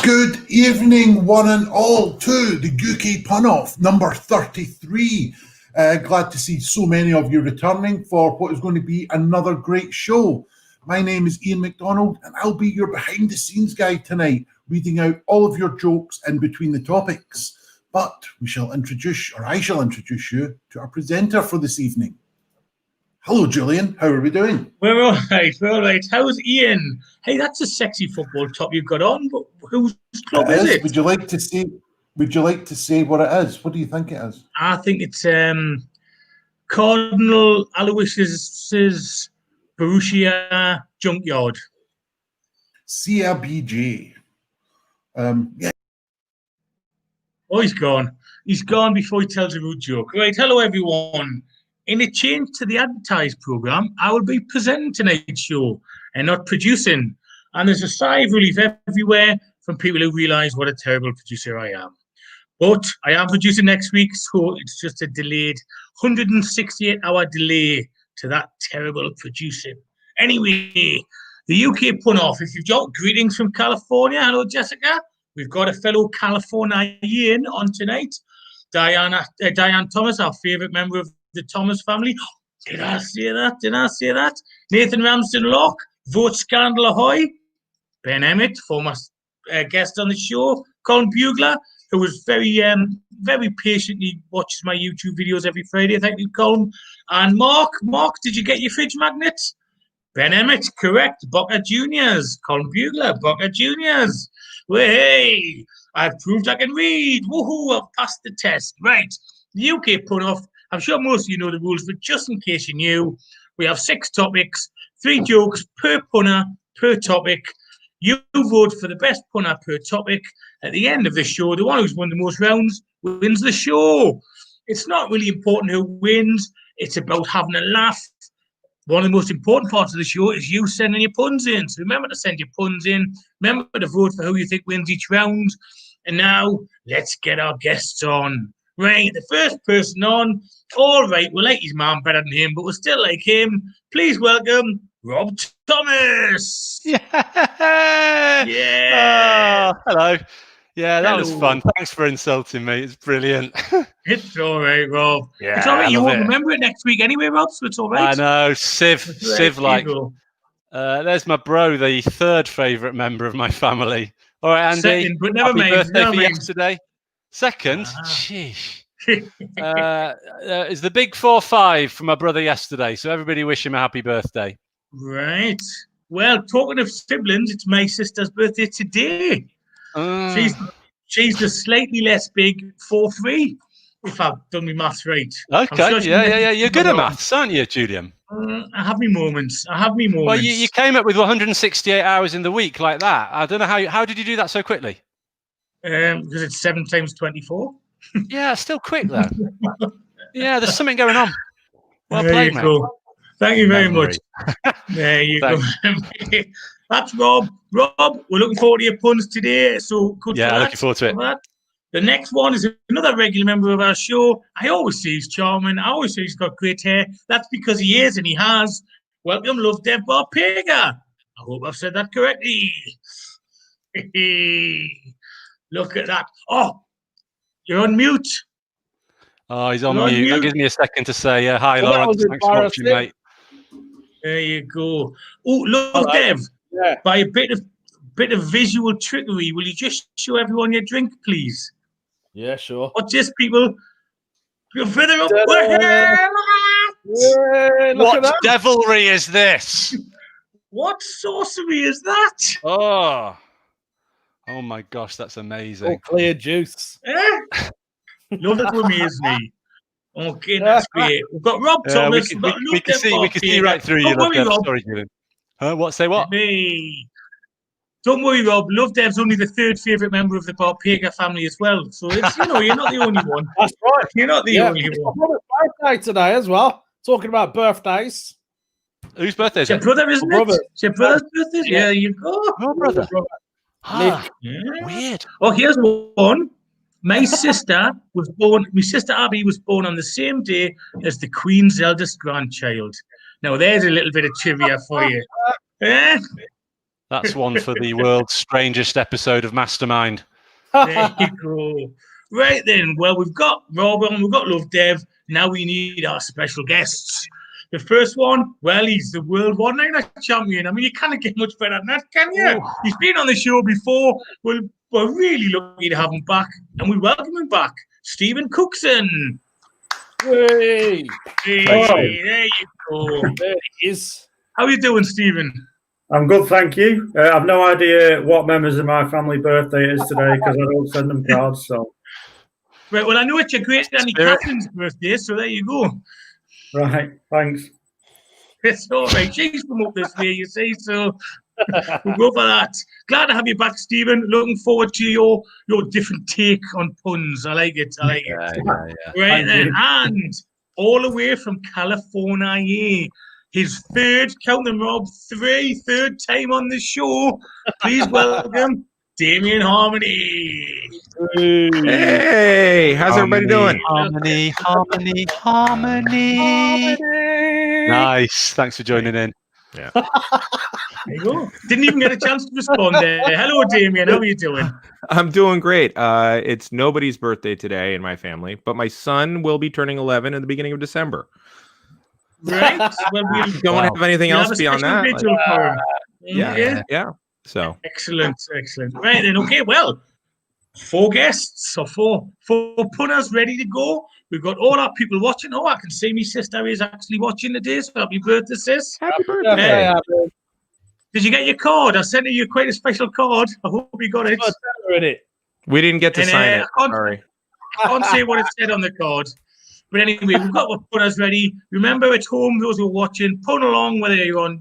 Good evening, one and all, to the UK Pun-Off, number 33. Glad to see so many of you returning for what is going to be another great show. My name is Ian McDonald, and I'll be your behind-the-scenes guy tonight, reading out all of your jokes in between the topics. But I shall introduce you to our presenter for this evening. Hello, Julian. How are we doing? We're all right. How's Ian? Hey, that's a sexy football top you've got on, but whose club is it? Would you like to say what it is? What do you think it is? I think it's Cardinal Aloysius' Borussia Junkyard. CRBJ. Yeah. Oh, he's gone. He's gone before he tells a rude joke. Right, hello, everyone. In a change to the advertised programme, I will be presenting tonight's show and not producing. And there's a sigh of relief everywhere from people who realise what a terrible producer I am. But I am producing next week, so it's just a delayed 168-hour delay to that terrible producing. Anyway, the UK Pun-Off. If you've got greetings from California, hello, Jessica. We've got a fellow Californian on tonight, Diane Thomas, our favourite member of the Thomas family. Did I say that? Nathan Ramsden-Locke, Vote Scandal Ahoy. Ben Emmett, former guest on the show. Colin Bugler, who was very patiently watches my YouTube videos every Friday. Thank you, Colin. And Mark, did you get your fridge magnets? Ben Emmett, correct. Boca Juniors. Colin Bugler, Boca Juniors. Well, hey, I've proved I can read. Woohoo, I've passed the test. Right, the UK Pun-Off. I'm sure most of you know the rules, but just in case you knew, we have 6 topics, 3 jokes per punner per topic. You vote for the best punner per topic. At the end of the show, the one who's won the most rounds wins the show. It's not really important who wins. It's about having a laugh. One of the most important parts of the show is you sending your puns in. So remember to send your puns in. Remember to vote for who you think wins each round. And now, let's get our guests on. Right, the first person on. All right, we like his man better than him, but we still like him. Please welcome Rob Thomas. Yeah. Oh, hello. Yeah, that was fun. Thanks for insulting me. It's brilliant. It's all right, Rob. Yeah, it's all right. You won't remember it next week anyway, Rob, so it's all right. I know. Civ like. There's my bro, the 3rd favourite member of my family. All right, Andy. Second, but never mind. Birthday for yesterday. Second? Sheesh. It's the big 4-5 for my brother yesterday, so everybody wish him a happy birthday. Right. Well, talking of siblings, it's my sister's birthday today. She's the slightly less big 4-3, if I've done my maths right. Okay, sure yeah. You're good at maths, aren't you, Julian? I have me moments. Well, you came up with 168 hours in the week like that. I don't know how did you do that so quickly? Because it's 7 times 24. Yeah, still quick though. Yeah, there's something going on. Well played, mate. Thank you very much. There you go. That's Rob. Rob, we're looking forward to your puns today. So good. Yeah, looking forward to it. The next one is another regular member of our show. I always say he's charming. I always say he's got great hair. That's because he is, and he has. Welcome, Love Dev Barpega. I hope I've said that correctly. Look at that. Oh, you're on mute. Oh, he's on mute. That gives me a second to say hi, Lawrence. Thanks for watching, mate. There you go. Oh, Love Dev. Yeah. By a bit of visual trickery, will you just show everyone your drink, please? Yeah, sure. What's this, people? You're further up. What devilry is this? What sorcery is that? Oh my gosh, that's amazing. Oh, clear juice. Love it with me, isn't he? Okay, that's great. We've got Rob Thomas. We can see right through you, Love Dev. Sorry, Julian. What? Say what? Hey. Don't worry, Rob. Love Dev's only the 3rd favourite member of the Barpega family as well. So it's you're not the only one. That's right. You're not the only one. My brother's birthday today as well. Talking about birthdays. Whose birthday is it? Your brother, isn't it? It's your brother's birthday? Yeah, you go. Your brother. Yeah. Weird. Oh, here's one. My sister Abby was born on the same day as the Queen's eldest grandchild. Now, there's a little bit of trivia for you. That's one for the world's strangest episode of Mastermind. There you go. Right then, well, we've got Rob on, we've got Love Dev. Now we need our special guests. The first one, well, he's the World One Nighter champion. I mean, you can't get much better than that, can you? Ooh. He's been on the show before. We're really lucky to have him back, and we welcome him back, Stephen Cookson. Hey, Hey, Thank there you go. there he is. How you doing, Stephen? I'm good, thank you. I've no idea what members of my family birthday it is today because I don't send them cards. So, Right, well, I know it's your great Danny Spirit. Catherine's birthday, so there you go. right, thanks. It's all right. She's from up this way, you see, so we'll go for that. Glad to have you back, Stephen. Looking forward to your different take on puns. I like it. Yeah. Right Thank then, you. and all the way from California, his third, count them, Rob, third time on the show. Please welcome Damien Harmony. Hey, how's everybody doing? Harmony. Nice. Thanks for joining in. There you go. Didn't even get a chance to respond there. Hello, Damien. How are you doing? I'm doing great. It's nobody's birthday today in my family, but my son will be turning 11 in the beginning of December. Right. Well, we'll Don't have anything we'll else have a beyond special that. vigil for him. Yeah. So Excellent. Right then, okay, well, 4 guests or four punters ready to go. We've got all our people watching. Oh, I can see my sister is actually watching today, so happy birthday, sis. happy Yeah, birthday. yeah, Did you get your card? I sent you quite a special card. I hope you got it. in it. We didn't get to And, sign it. I can't- Sorry. I can't say what it said on the card. But anyway, we've got our punters ready. Remember, at home, those who are watching, punt along, whether you're on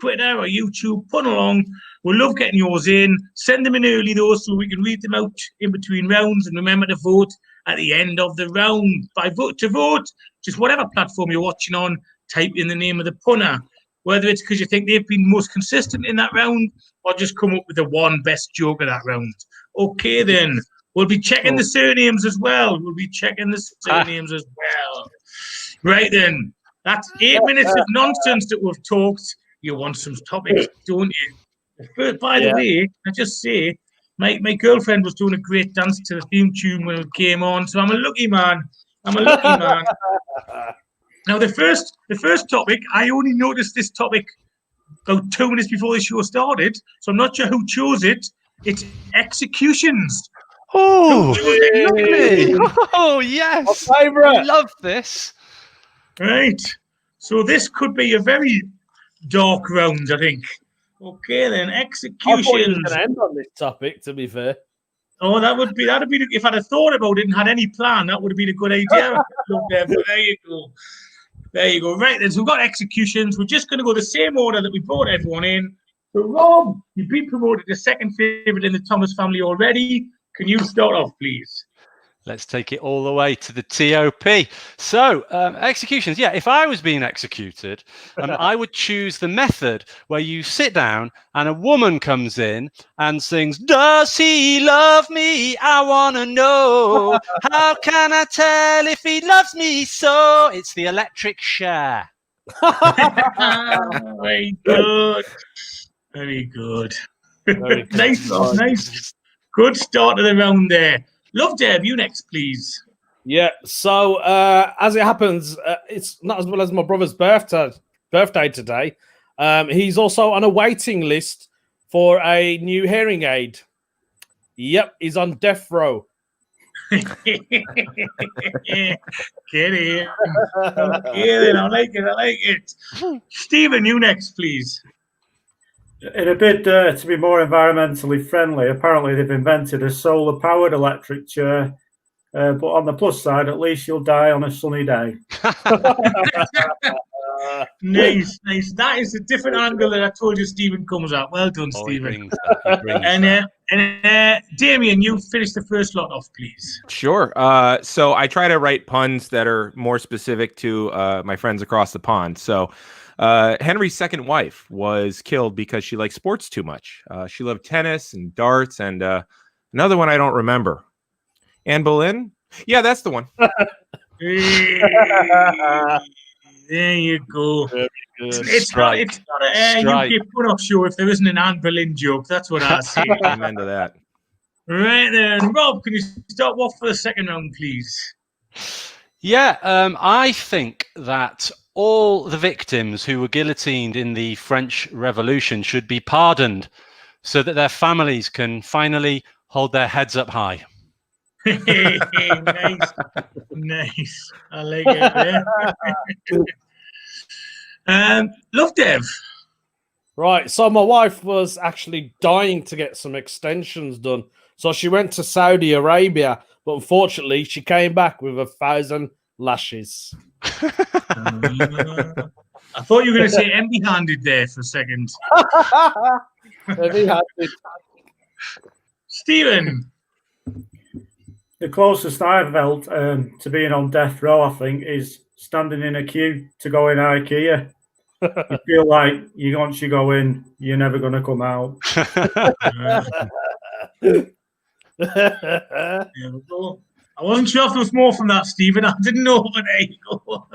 Twitter or YouTube, punt along. We love getting yours in. Send them in early, though, so we can read them out in between rounds. And remember to vote at the end of the round. To vote, just whatever platform you're watching on, type in the name of the punter. Whether it's because you think they've been most consistent in that round or just come up with the one best joke of that round. Okay, then. We'll be checking the surnames as well. Right then. That's 8 minutes of nonsense that we've talked. You want some topics, don't you? By the way, I just say, my girlfriend was doing a great dance to the theme tune when it came on, so I'm a lucky man. Now, the first topic, I only noticed this topic about 2 minutes before the show started, so I'm not sure who chose it. It's executions. Oh, Look at me. Oh, yes. My favourite. I love this. Right. So this could be a very dark round, I think. Okay, then I thought you was executions. going to end on this topic, to be fair. Oh, that'd be if I'd have thought about it and had any plan, that would have been a good idea. Look there, but there you go. There you go. Right then, so we've got executions. We're just going to go the same order that we brought everyone in. So Rob, you've been promoted to second favourite in the Thomas family already. Can you start off, please? Let's take it all the way to the TOP. So, executions. Yeah, if I was being executed, I would choose the method where you sit down and a woman comes in and sings, "Does he love me? I want to know. How can I tell if he loves me so?" It's the Electric Chair. Very good. Very good. Very good. Nice. Good start to the round there. Love Deb, you next, please. Yeah. So as it happens, it's not as well as my brother's birthday today. He's also on a waiting list for a new hearing aid. Yep, he's on death row. Get in. Okay, then, I like it. Stephen, you next, please. In a bid to be more environmentally friendly, apparently they've invented a solar-powered electric chair. But on the plus side, at least you'll die on a sunny day. Nice. That is a different angle that I told you Stephen comes at. Well done, Oh, he Stephen. brings that. And Damien, you finish the first lot off, please. Sure. So I try to write puns that are more specific to my friends across the pond. So Henry's second wife was killed because she liked sports too much. She loved tennis and darts and another one I don't remember. Anne Boleyn? Yeah, that's the one. Hey, There you go. Very good. It's not a Strike. UK put-off show if there isn't an Anne Boleyn joke. That's what I say. Amen to that. Right then. Rob, can you start off for the second round, please? Yeah, I think that all the victims who were guillotined in the French Revolution should be pardoned so that their families can finally hold their heads up high. Nice. Nice. I like it. Love Dev. Right, so my wife was actually dying to get some extensions done. So she went to Saudi Arabia, but unfortunately she came back with 1,000 lashes. I thought you were going to say empty-handed there for a second. Stephen. The closest I've felt to being on death row, I think, is standing in a queue to go in IKEA. You feel like once you go in, you're never going to come out. There we go. I wasn't sure if there was more from that, Stephen. I didn't know, but there you go.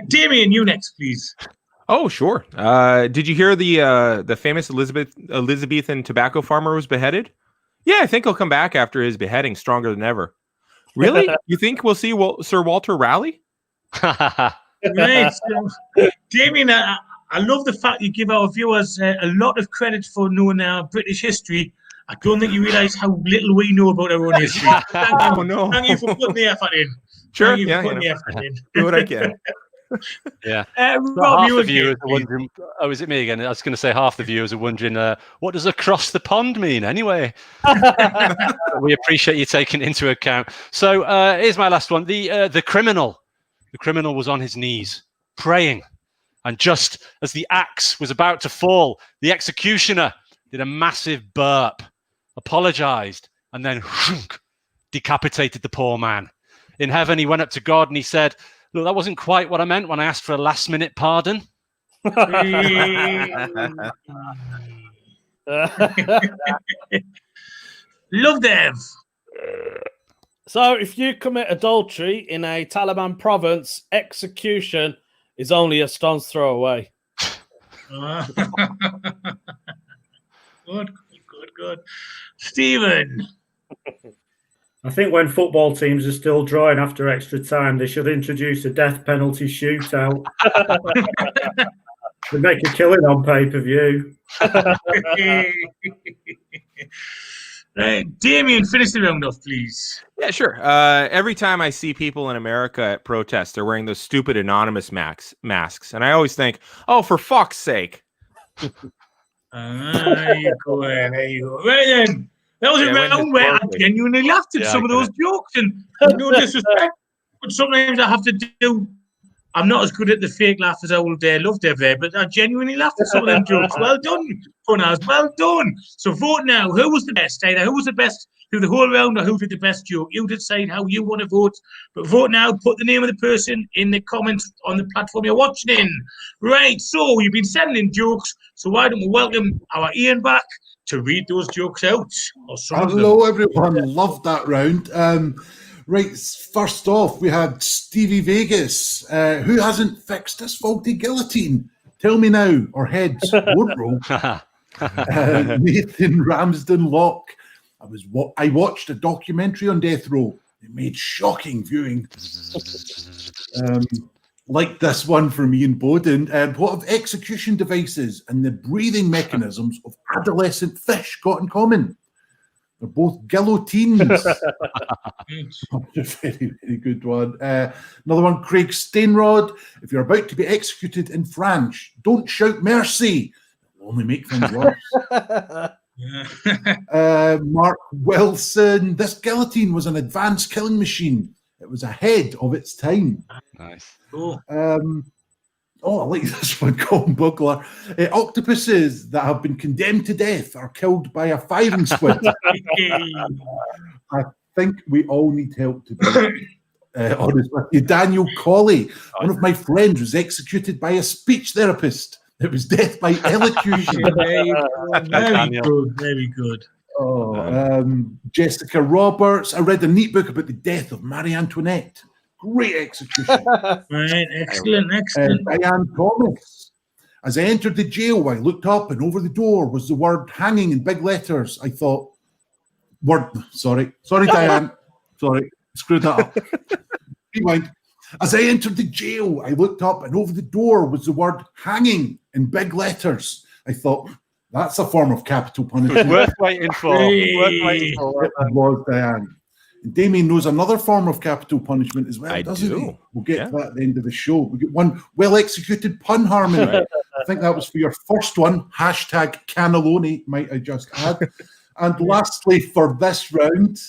Damien, you next, please. Oh, sure. Did you hear the famous Elizabethan tobacco farmer was beheaded? Yeah, I think he'll come back after his beheading stronger than ever. Really? You think we'll see Sir Walter Raleigh? Right. So, Damien, I love the fact you give our viewers a lot of credit for knowing our British history. I don't think you realise how little we know about our own history. Thank you for putting the effort in. Sure. Thank you for putting the effort in. Do what I can. Yeah. Rob, half you the again, viewers are please. wondering. Oh, is it me again? I was going to say half the viewers are wondering, what does across the pond mean anyway? We appreciate you taking it into account. So here's my last one. The criminal. The criminal was on his knees, praying. And just as the axe was about to fall, the executioner did a massive burp, apologized, and then decapitated the poor man. In heaven, he went up to God and he said, look, that wasn't quite what I meant when I asked for a last-minute pardon. Love Dev. So if you commit adultery in a Taliban province, execution is only a stone's throw away. Good. Stephen. I think when football teams are still drawing after extra time, they should introduce a death penalty shootout. They make a killing on pay-per-view. Right, Damien, finish the round off, please. Yeah, sure. Every time I see people in America at protests, they're wearing those stupid anonymous masks. And I always think, oh, for fuck's sake. There you go. Right then. That was a round where I genuinely laughed at some of those jokes. And no disrespect, but sometimes I have to do. I'm not as good at the fake laugh as I would Love Dev there, but I genuinely laughed at some of them jokes. Well done, Funaz. Well done. So vote now. Who was the best? Either who was the best through the whole round or who did the best joke? You decide how you want to vote. But vote now. Put the name of the person in the comments on the platform you're watching in. Right. So you've been sending jokes. So why don't we welcome our Ian back to read those jokes out? Or some of them. Hello, everyone. Loved that round. Right, first off, we had Stevie Vegas. Who hasn't fixed this faulty guillotine? Tell me now, or heads won't roll. Nathan Ramsden Locke. I watched a documentary on death row. It made shocking viewing. Like this one from Ian Bowden. What have execution devices and the breathing mechanisms of adolescent fish got in common? They're both guillotines. Very, very good one. Another one, Craig Stainrod. If you're about to be executed in France, don't shout mercy. It'll only make things worse. Mark Wilson. This guillotine was an advanced killing machine. It was ahead of its time. Nice. Cool. I like this one, Colin Bugler. Octopuses that have been condemned to death are killed by a firing squid. I think we all need help to be honest with you. Daniel Colley, one of my friends, was executed by a speech therapist. It was death by elocution. Very good. Jessica Roberts. I read a neat book about the death of Marie Antoinette. Great execution. Right, excellent. Diane Thomas. As I entered the jail, I looked up and over the door was the word hanging in big letters. I thought, sorry, Diane. Sorry, screwed that up. Rewind. As I entered the jail, I looked up and over the door was the word hanging in big letters. I thought, that's a form of capital punishment. Worth waiting for. Hey. Worth waiting for. It was, Diane. And Damien knows another form of capital punishment as well, I doesn't do. he? We'll get to that at the end of the show. We get one well-executed pun harmony. I think that was for your first one. Hashtag cannelloni, might I just add. And lastly, for this round,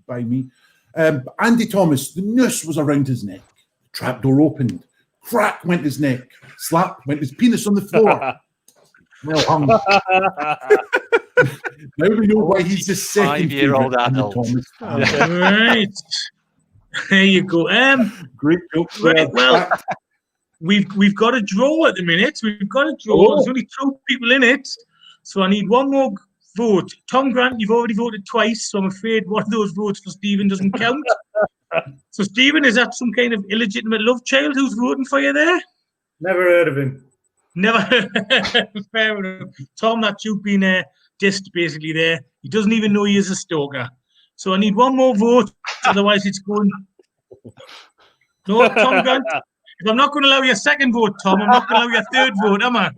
by me, Andy Thomas, the noose was around his neck. The trapdoor opened. Crack went his neck. Slap went his penis on the floor. Well hung. Now we know why he's the second 5-year-old favourite in the adult. Thomas family. Right. There you go. Great joke. Right, well, we've got a draw at the minute. We've got a draw. There's only 2 people in it, so I need one more vote. Tom Grant, you've already voted twice, so I'm afraid one of those votes for Stephen doesn't count. So, Stephen, is that some kind of illegitimate love child who's voting for you there? Never heard of him. Never. Fair enough. Tom, that you've been dissed basically there. He doesn't even know he is a stalker. So I need one more vote, otherwise it's going. No, Tom Grant. If I'm not going to allow you a second vote, Tom, I'm not going to allow you a third vote, am I?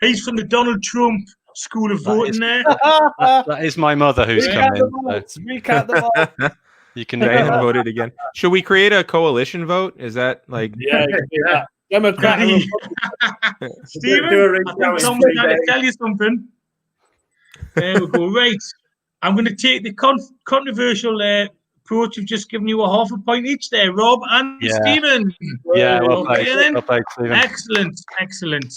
He's from the Donald Trump school of voting there. That is my mother who's come in. So Recount them all. you can Diane voted again. Should we create a coalition vote? Is that like? Yeah, Democrat. and Stephen, Do a I recount think in Tom's 3 trying to days. tell you something. There we go. Right. I'm going to take the controversial approach of just giving you a half a point each there, Rob and Yeah. Stephen. Yeah, well Okay, played. then. Well played, Stephen. Excellent.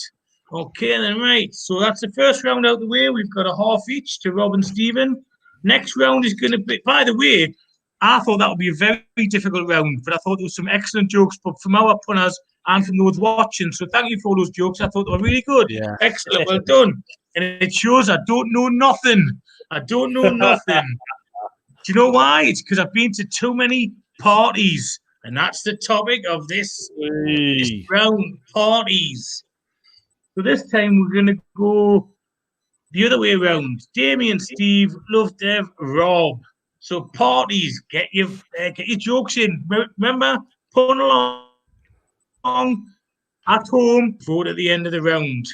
Okay, then, right. So that's the first round out the way. We've got a half each to Rob and Stephen. Next round is going to be, by the way, I thought that would be a very difficult round, but I thought there was some excellent jokes from our punters and from those watching. So thank you for those jokes. I thought they were really good. Yeah. Excellent. Well done. And it shows I don't know nothing. Do you know why? It's because I've been to too many parties. And that's the topic of this round, parties. So this time we're going to go the other way around. Damien, Steve, Love Dev, Rob. So parties, get your jokes in. Remember, put along at home, vote at the end of the round.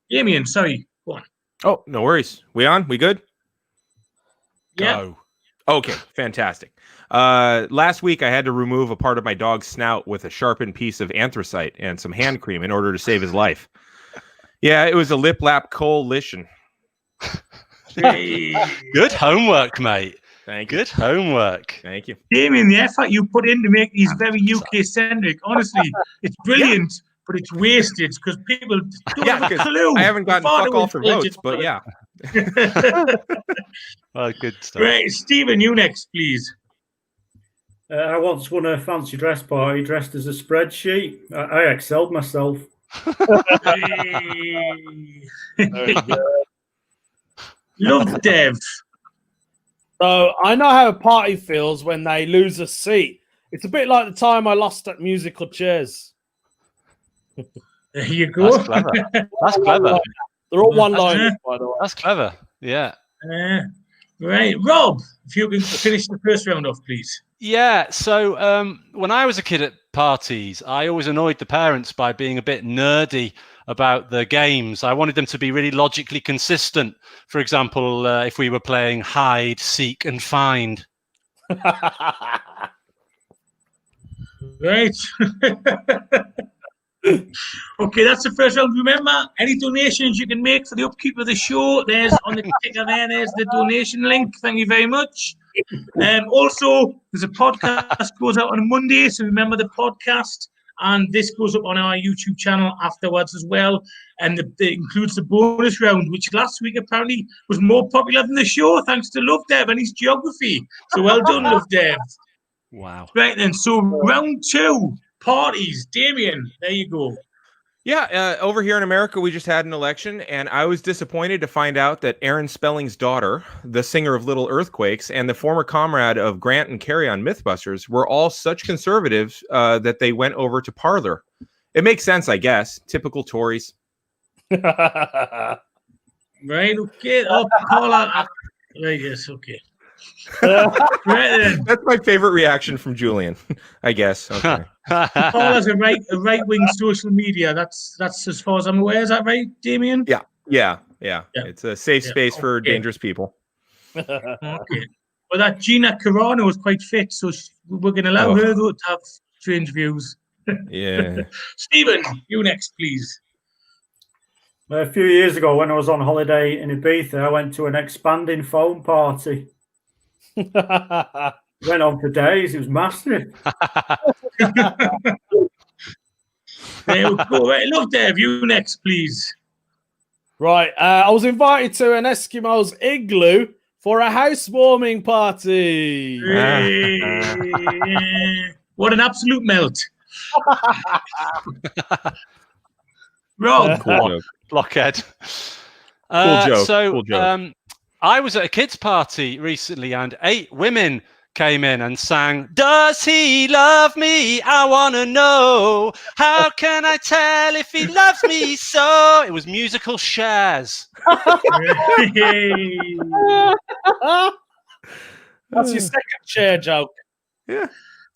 Damien, sorry, go on. Oh, no worries. We on? We good? Yeah. Go. Okay, fantastic. Last week I had to remove a part of my dog's snout with a sharpened piece of anthracite and some hand cream in order to save his life. Yeah, it was a lip lap coalition. Hey. Good homework, mate. Thank you. Good homework. Thank you. Damien, the effort you put in to make these very UK-centric, honestly, it's brilliant, but it's wasted because people don't Yeah, have a because clue. I haven't gotten Far fuck too all for votes, intelligent but for yeah. Oh, good stuff. Right, Stephen, you next, please. I once won a fancy dress party dressed as a spreadsheet. I excelled myself. Love Dev. So I know how a party feels when they lose a seat. It's a bit like the time I lost at musical chairs. There you go. That's clever. That's clever. They're all one-liners, by the way. That's clever. Yeah. Right, Rob, if you can finish the first round off, please. Yeah. So when I was a kid at parties, I always annoyed the parents by being a bit nerdy about the games. I wanted them to be really logically consistent. For example, if we were playing hide, seek, and find. Right. Okay, that's the first round. Remember, any donations you can make for the upkeep of the show, there's on the ticker there, there's the donation link. Thank you very much. Also, there's a podcast goes out on a Monday, so remember the podcast. And this goes up on our YouTube channel afterwards as well. And it includes the bonus round, which last week apparently was more popular than the show, thanks to Love Dev and his geography. So well done, Love Dev. Wow. Right then, so round 2, parties. Damien, there you go. Yeah, over here in America, we just had an election, and I was disappointed to find out that Aaron Spelling's daughter, the singer of Little Earthquakes, and the former comrade of Grant and Carrie on Mythbusters were all such conservatives that they went over to Parler. It makes sense, I guess. Typical Tories. Right, okay. Oh, Paula. Right, yes, okay. Right then. That's my favorite reaction from Julian, I guess. Okay. Paula's a right-wing social media. That's as far as I'm aware. Is that right, Damien? Yeah. It's a safe space for okay. dangerous people. Okay. Well, that Gina Carano was quite fit, so we're going to allow her though to have strange views. Yeah. Stephen, you next, please. A few years ago, when I was on holiday in Ibiza, I went to an expanding foam party. Went on for days. It was massive. There we go. Right, look, Dave, you next, please. Right. I was invited to an Eskimo's igloo for a housewarming party. What an absolute melt. Rob. Cool joke. Blockhead. Cool joke. So, cool joke. I was at a kids' party recently, and 8 women came in and sang, "Does he love me? I want to know. How can I tell if he loves me so?" It was musical Shares. That's your second share joke. Yeah.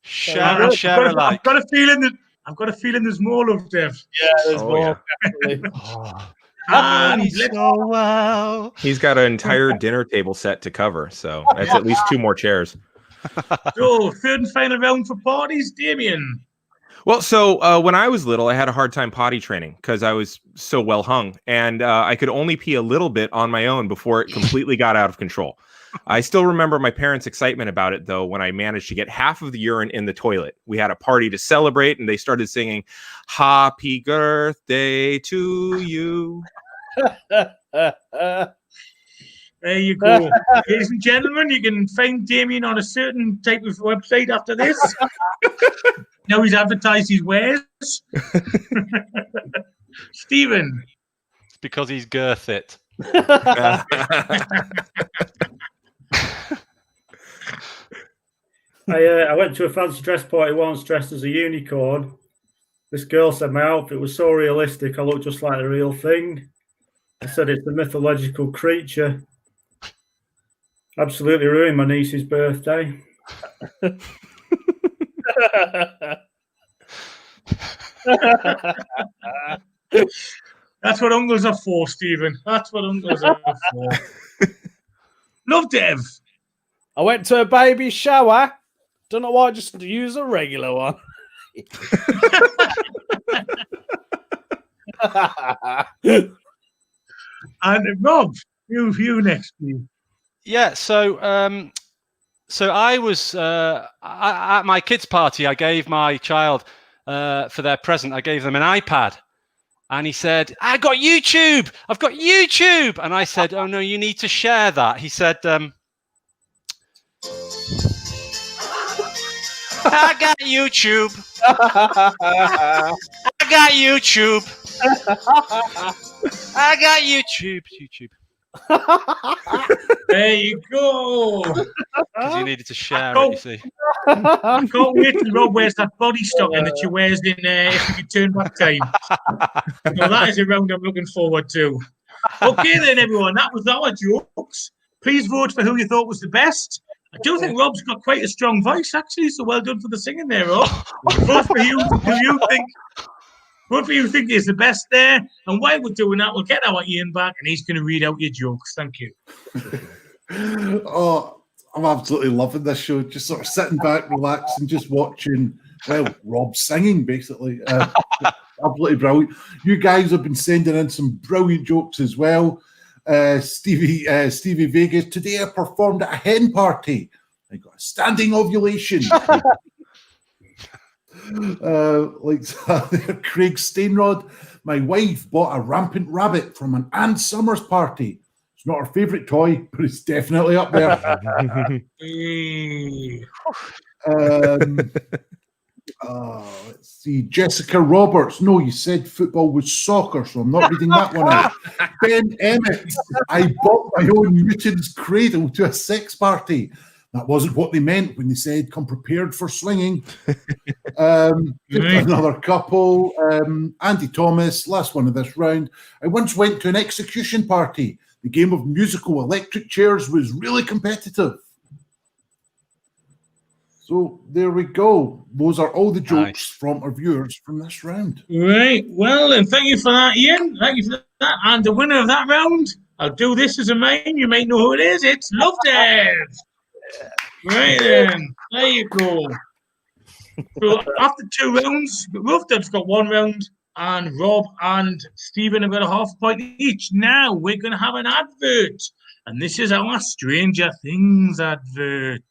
Share and share alike. I've got a feeling there's more of Dev. Yeah, there's more. So well. He's got an entire dinner table set to cover, so that's at least 2 more chairs. So, third and final round for parties, Damien. Well, so when I was little, I had a hard time potty training because I was so well hung, and I could only pee a little bit on my own before it completely got out of control. I still remember my parents' excitement about it, though, when I managed to get half of the urine in the toilet. We had a party to celebrate, and they started singing, "Happy Birthday to you." There you go. Ladies and gentlemen, you can find Damien on a certain type of website after this. Now he's advertised his wares. Stephen. It's because he's girth it. I went to a fancy dress party once dressed as a unicorn. This girl said my outfit was so realistic, I looked just like the real thing. I said it's a mythological creature. Absolutely ruined my niece's birthday. That's what uncles are for, Stephen. That's what uncles are for. Love Dev. I went to a baby shower. Don't know why, just use a regular one. And Rob, you next, please. Yeah, so I was at my kids' party. I gave my child for their present. I gave them an iPad, and he said, "I got YouTube. I've got YouTube." And I said, "Oh no, you need to share that." He said, "I got YouTube. I got YouTube. I got YouTube. YouTube." There you go. Because you needed to share it, you see. I can't wait till Rob wears that body stocking that she wears in If You Could Turn Back Time. So that is a round I'm looking forward to. Okay then, everyone, that was our jokes. Please vote for who you thought was the best. I do think Rob's got quite a strong voice, actually, so well done for the singing there, Rob. Vote for who you think is the best there. And while we're doing that, we'll get our Ian back and he's going to read out your jokes. Thank you. Oh, I'm absolutely loving this show. Just sort of sitting back, relaxing, just watching, well, Rob singing, basically. Absolutely brilliant. You guys have been sending in some brilliant jokes as well. Stevie Vegas, today I performed at a hen party. I got a standing ovulation. Craig Stainrod, my wife bought a rampant rabbit from an Ann Summers party. It's not her favourite toy, but it's definitely up there. Let's see. Jessica Roberts. No, you said football was soccer, so I'm not reading that one out. Ben Emmett. I bought my own Newton's cradle to a sex party. That wasn't what they meant when they said come prepared for slinging. Another couple. Andy Thomas, last one of this round. I once went to an execution party. The game of musical electric chairs was really competitive. So there we go. Those are all the jokes from our viewers from this round. Right. Well, and thank you for that, Ian. Thank you for that. And the winner of that round, I'll do this as a main. You might know who it is. It's Love Dev. Right then. There you go. So after 2 rounds, Love Dev's got 1 round, and Rob and Stephen have got a half point each. Now we're going to have an advert. And this is our Stranger Things advert.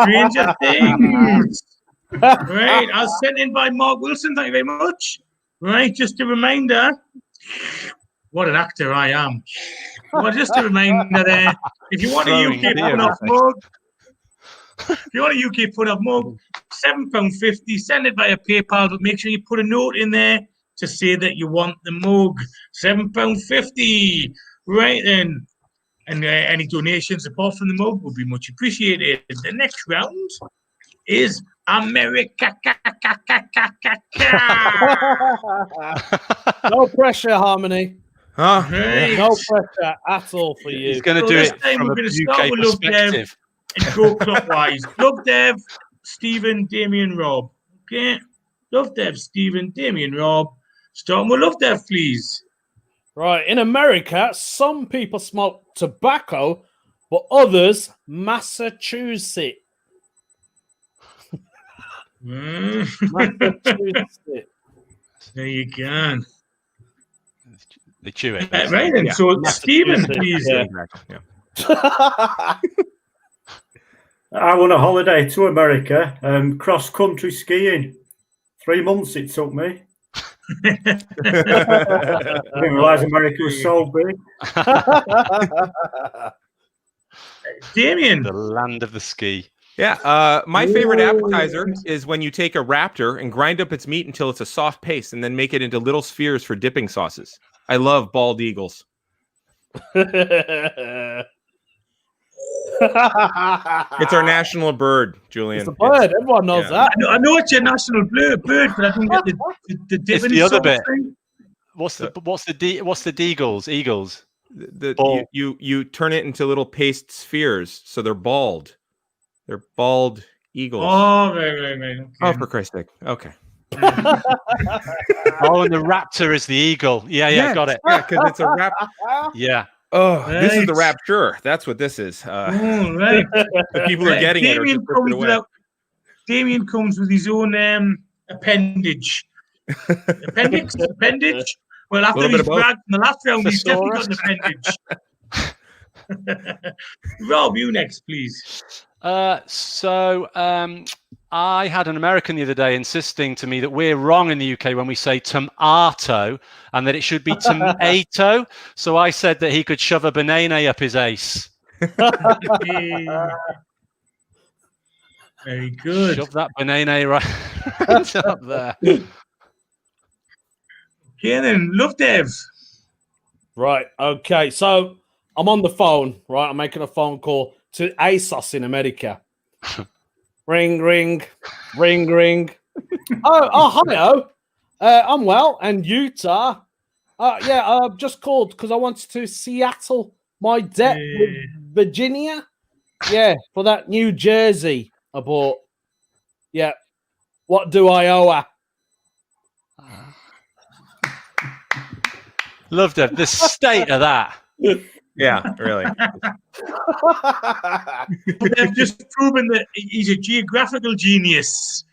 Stranger Things. Right, I was sent in by Mark Wilson. Thank you very much. Right, just a reminder. What an actor I am. Well, just a reminder there. If you want a UK put-off mug, £7.50. Send it via PayPal, but make sure you put a note in there to say that you want the mug. £7.50. Right then. And any donations apart from the mug would be much appreciated. The next round is America. No pressure, Harmony. Huh? Right. No pressure at all for you. He's going to do it from a UK perspective. And go clockwise. Love Dev, Stephen, Damien, Rob. Okay. Love Dev, Stephen, Damien, Rob. Starting with Love Dev, please. Right, in America, some people smoke tobacco, but others Massachusetts. Massachusetts. There you go. They chew it. Right then, so Stephen, please. Yeah. I went on a holiday to America, cross-country skiing. 3 months it took me. I didn't realise America was so big. Damien. The land of the ski. Yeah, my favorite appetizer is when you take a raptor and grind up its meat until it's a soft paste and then make it into little spheres for dipping sauces. I love bald eagles. It's our national bird, Julian. It's a bird. Everyone knows that. I know it's your national bird, but I don't get the dipping It's the other sauce bit. thing. What's the deagles? Eagles. You turn it into little paste spheres, so they're bald. They're bald eagles. Oh, right. Okay. Oh, for Christ's sake. Okay. Oh, and the raptor is the eagle. Yeah, got it. Yeah, because it's a rap. Yeah. Oh, this is the Right. rapture. That's what this is. Oh, right. The people are getting it. Or just ripping it away. Damien comes with his own appendage. Appendix? Appendage? Well, after Little bit he's of both. bragged in the last round, he's definitely got an appendage. Rob, you next, please. I had an American the other day insisting to me that we're wrong in the UK when we say tomato and that it should be tomato. So I said that he could shove a banana up his ace. Very good. Shove that banana right up there. Okay, then, Love Dev. Right. Okay. So I'm on the phone. Right. I'm making a phone call to ASOS in America. Ring, ring, ring, ring. Hi. I'm well. And Utah. I've just called because I wanted to Seattle my debt with Virginia. Yeah, for that new jersey I bought. Yeah. What do I owe her? Loved it. The state of that. Yeah, really. They've just proven that he's a geographical genius.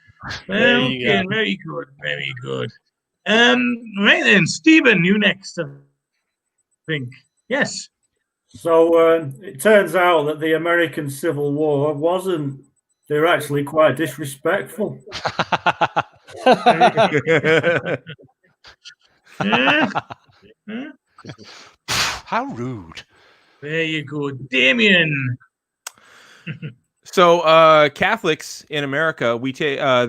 Okay, very good, very good. Right then, Stephen, you next. think. Yes. So it turns out that the American Civil War wasn't. They were actually quite disrespectful. Yeah. How rude. There you go, Damien. So Catholics in America,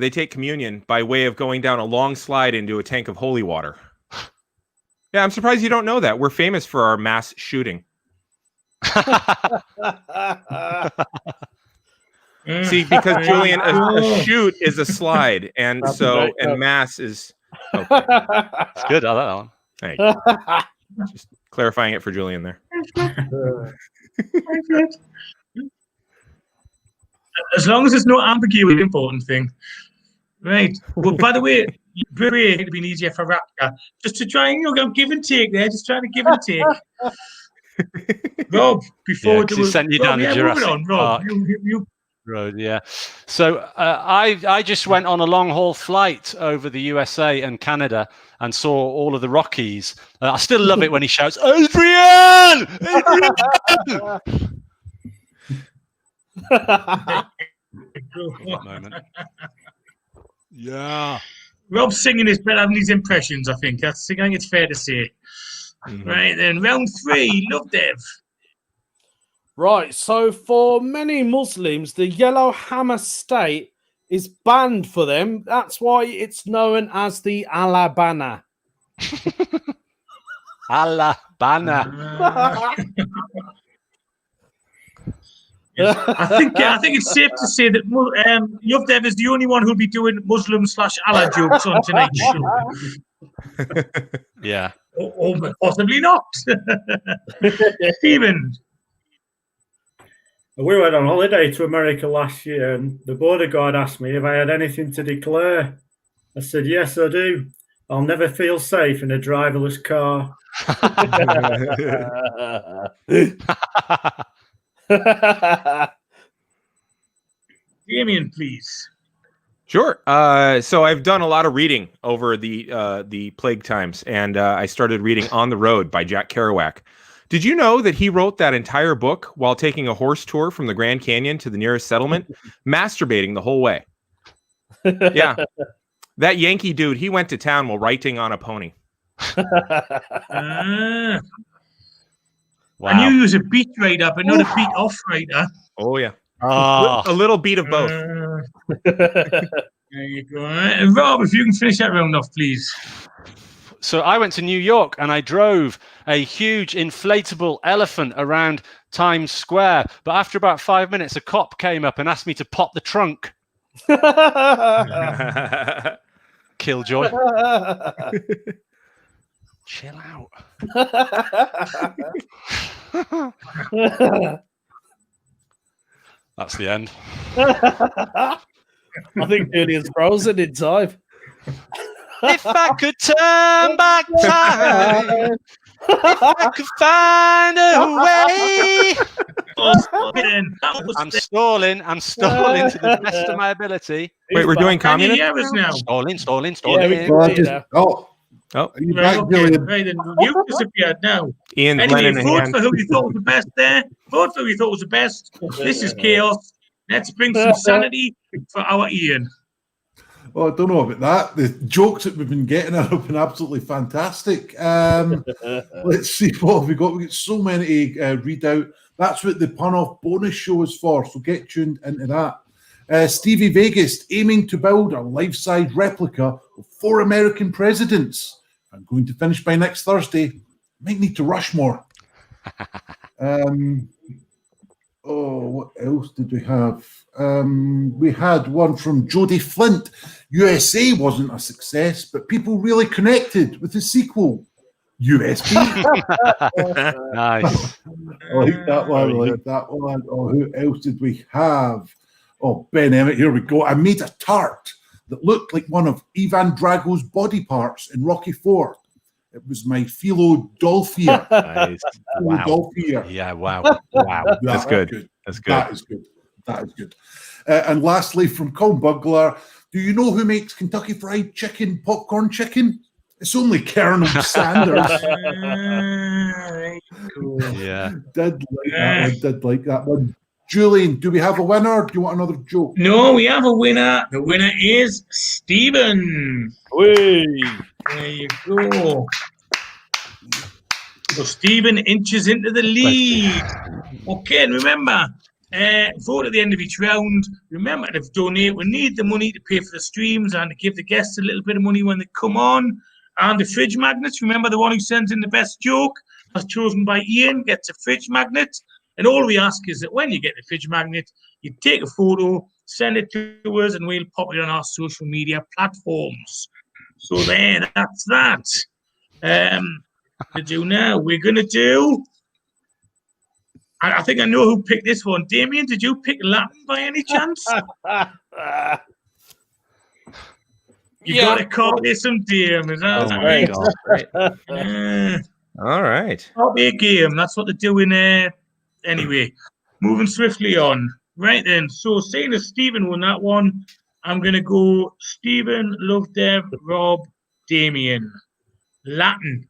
they take communion by way of going down a long slide into a tank of holy water. Yeah, I'm surprised you don't know that. We're famous for our mass shooting. See, because Julian, a shoot is a slide, and That's so right. and mass is. Okay, It's good. I like that one. thank you. Just clarifying it for Julian there. As long as there's no ambiguity, important thing. Right. Well, by the way, it would have been easier for Raptor. Just to try and give and take there, just trying to give and take. Rob, before Yeah, 'cause he sent you down the moving Jurassic on, Rob. Park. You Road, yeah. So I just went on a long haul flight over the USA and Canada and saw all of the Rockies. I still love it when he shouts, "Adrian! Adrian!" That moment. Yeah. Rob's singing is better than his impressions, I think. I think it's fair to say. Mhm. Right then, round 3, Love Dev. Right, so for many Muslims, the Yellow Hammer State is banned for them. That's why it's known as the Alabama. Alabama. I think it's safe to say that Love Dev is the only one who'll be doing Muslim/Allah jokes on tonight's show. Yeah. Or possibly not. Stephen. We went on holiday to America last year, and the border guard asked me if I had anything to declare. I said, yes, I do. I'll never feel safe in a driverless car. Damien, please. Sure. So I've done a lot of reading over the plague times, and I started reading On the Road by Jack Kerouac. Did you know that he wrote that entire book while taking a horse tour from the Grand Canyon to the nearest settlement, masturbating the whole way? Yeah. That Yankee dude, he went to town while writing on a pony. I Wow. knew he was a beat rider, but not a beat off rider. Oh, yeah. Oh. A little beat of both. There you go. Rob, if you can finish that round off, please. So I went to New York and I drove a huge inflatable elephant around Times Square. But after about 5 minutes, a cop came up and asked me to pop the trunk. Killjoy. Chill out. That's the end. I think Julian's frozen in time. If I could turn back time, if I could find a way. I'm stalling to the best of my ability. Wait, we're doing Can you communism? hear us now? Stalling. Yeah, we Well, can see it now. Oh, are you Right, back, okay, Julian? right, then you've disappeared now. Ian, Anyway, Lennon in vote hand. for who you thought was the best there. Vote for who you thought was the best. This is chaos. Let's bring some sanity for our Ian. Well, I don't know about that. The jokes that we've been getting have been absolutely fantastic. Let's see what have we got. We got so many to read out. That's what the pun off bonus show is for. So get tuned into that. Stevie Vegas aiming to build a life-size replica of 4 American presidents. I'm going to finish by next Thursday. Might need to rush more. What else did we have? We had one from Jodie Flint. USA wasn't a success, but people really connected with the sequel. USB. Nice. I like that one. Oh, who else did we have? Oh, Ben Emmett, here we go. I made a tart that looked like one of Ivan Drago's body parts in Rocky IV. It was my Philadelphia. Nice. Wow. Philadelphia. Yeah, wow. Wow. That's good. That's good. That is good. That is good. And lastly, from Colin Bugler, do you know who makes Kentucky Fried Chicken popcorn chicken? It's only Colonel Sanders. There you go. Yeah. Did like that one. Julian, do we have a winner? Do you want another joke? No, we have a winner. The winner is Stephen. Whee! There you go. So Stephen inches into the lead. Okay, and remember, vote at the end of each round. Remember to donate. We need the money to pay for the streams and to give the guests a little bit of money when they come on. And the fridge magnets. Remember, the one who sends in the best joke, as chosen by Ian, gets a fridge magnet. And all we ask is that when you get the fridge magnet, you take a photo, send it to us, and we'll pop it on our social media platforms. So there, that's that. We're going to do... I think I know who picked this one. Damien, did you pick Latin by any chance? You got to call this some game, is that Oh my God. Right. All right. Not be a game. That's what they're doing there. Anyway, moving swiftly on. Right then. So, seeing as Stephen won that one, I'm going to go Stephen, Love Dev, Rob, Damien. Latin.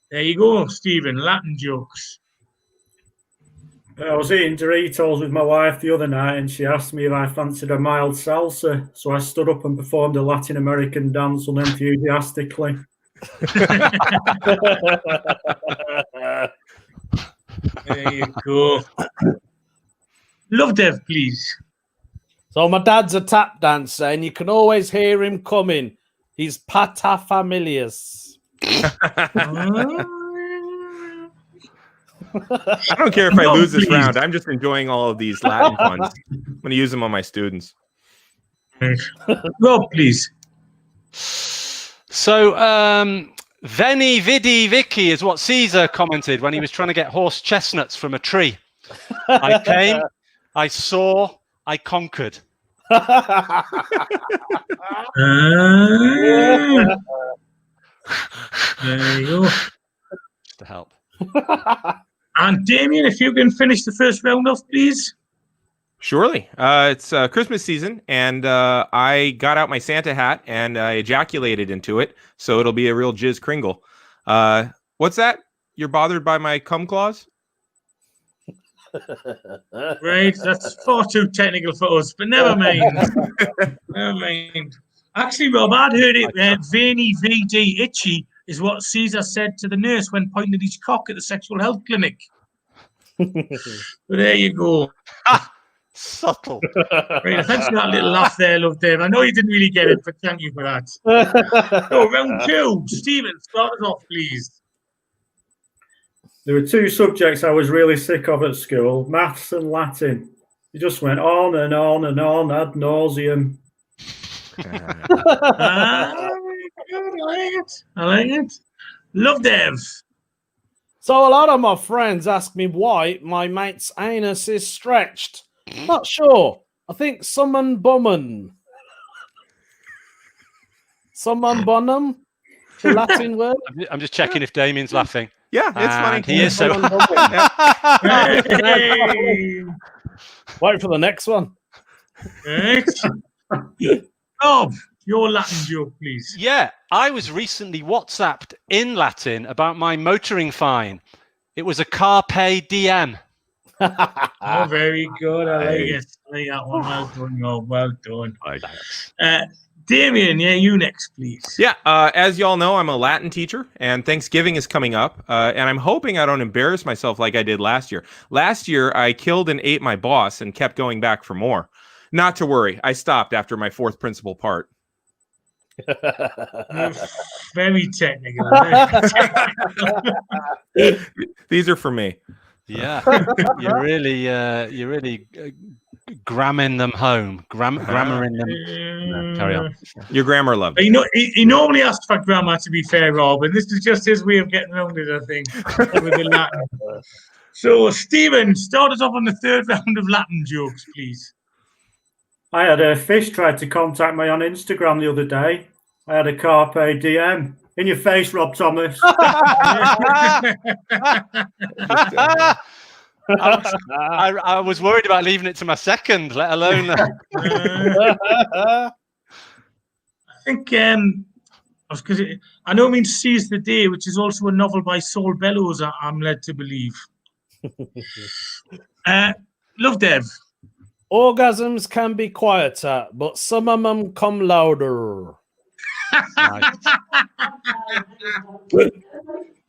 There you go, Stephen. Latin jokes. I was eating Doritos with my wife the other night, and she asked me if I fancied a mild salsa. So I stood up and performed a Latin American dance unenthusiastically. There you go. Love Dev, please. So my dad's a tap dancer, and you can always hear him coming. He's paterfamilias. I don't care if I lose this round. I'm just enjoying all of these Latin puns. I'm going to use them on my students. Rob, please. So, Veni Vidi Vici is what Caesar commented when he was trying to get horse chestnuts from a tree. I came, I saw, I conquered. There you go. Just to help. And Damien, if you can finish the first round off, please. Surely. It's Christmas season, and I got out my Santa hat and I ejaculated into it, so it'll be a real jizz kringle. What's that? You're bothered by my cum claws? Right, that's far too technical for us, but never mind. Never mind. Actually, Rob, I'd heard it. Veiny VD itchy is what Caesar said to the nurse when pointing at his cock at the sexual health clinic. But there you go. Subtle. Right, thanks for that little laugh there, Love Dave. I know you didn't really get it, but thank you for that. So, round two. Stephen, start us off, please. There were two subjects I was really sick of at school, maths and Latin. It just went on and on and on ad nauseum. I like it. Love Dev. So a lot of my friends ask me why my mate's anus is stretched. Not sure. I think summon bummen. Summon bonum? The Latin word? I'm just checking if Damien's laughing. Yeah, it's funny. And he is so. Hey. Wait for the next one. Right. Rob, your Latin joke, please. Yeah, I was recently WhatsApped in Latin about my motoring fine. It was a carpe diem. Oh, very good. I like it. I like that one. Well done, Rob. Well done. Damien, yeah, you next, please. Yeah, as y'all know, I'm a Latin teacher, and Thanksgiving is coming up, and I'm hoping I don't embarrass myself like I did last year. Last year, I killed and ate my boss and kept going back for more. Not to worry, I stopped after my fourth principal part. Very technical. These are for me. Yeah, you're really gramming them home, grammaring them. No, carry on. Your grammar loved. You know, he normally asks for grammar, to be fair, Rob, and this is just his way of getting around it, I think, with the Latin. So, Stephen, start us off on the third round of Latin jokes, please. I had a fish tried to contact me on Instagram the other day. I had a carpe diem. In your face, Rob Thomas. I was worried about leaving it to my second, let alone. I think Because I know it means Seize the Day, which is also a novel by Saul Bellows, I'm led to believe. Love Dev. Orgasms can be quieter, but some of them come louder. Nice.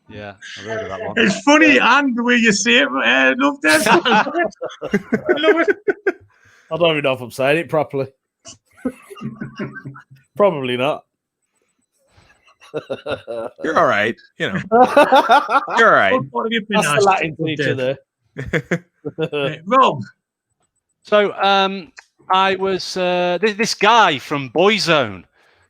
Yeah, I've heard of that one. It's funny and the way you say it, Love Dev. I love it. I don't even know if I'm saying it properly. Probably not. You're all right. You know, you're all right. What have you been That's the asked, Latin Love teacher Dev? there. Rob. So I was this guy from Boyzone